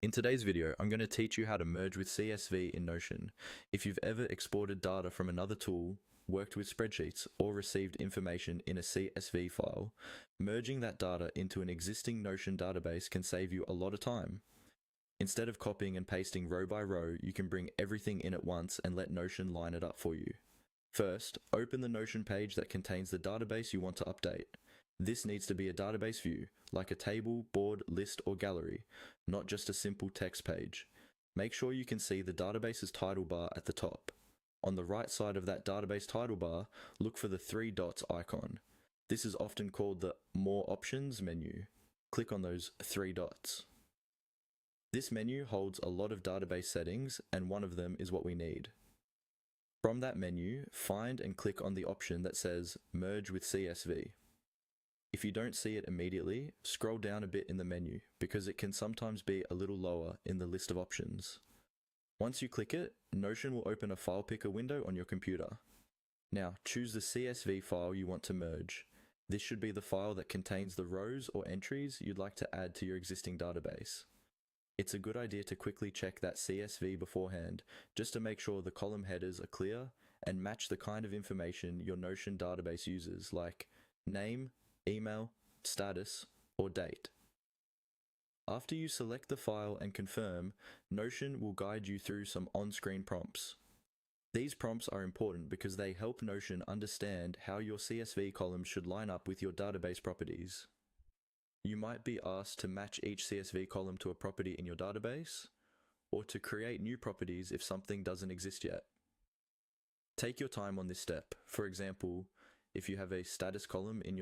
In today's video, I'm going to teach you how to merge with CSV in Notion. If you've ever exported data from another tool, worked with spreadsheets, or received information in a CSV file, merging that data into an existing Notion database can save you a lot of time. Instead of copying and pasting row by row, you can bring everything in at once and let Notion line it up for you. First, open the Notion page that contains the database you want to update. This needs to be a database view, like a table, board, list, or gallery, not just a simple text page. Make sure you can see the database's title bar at the top. On the right side of that database title bar, look for the three dots icon. This is often called the More Options menu. Click on those three dots. This menu holds a lot of database settings, and one of them is what we need. From that menu, find and click on the option that says Merge with CSV. If you don't see it immediately, scroll down a bit in the menu because it can sometimes be a little lower in the list of options. Once you click it, Notion will open a file picker window on your computer. Now, choose the CSV file you want to merge. This should be the file that contains the rows or entries you'd like to add to your existing database. It's a good idea to quickly check that CSV beforehand, just to make sure the column headers are clear and match the kind of information your Notion database uses, like name, email, status, or date. After you select the file and confirm, Notion will guide you through some on-screen prompts. These prompts are important because they help Notion understand how your CSV columns should line up with your database properties. You might be asked to match each CSV column to a property in your database, or to create new properties if something doesn't exist yet. Take your time on this step. For example, if you have a status column in your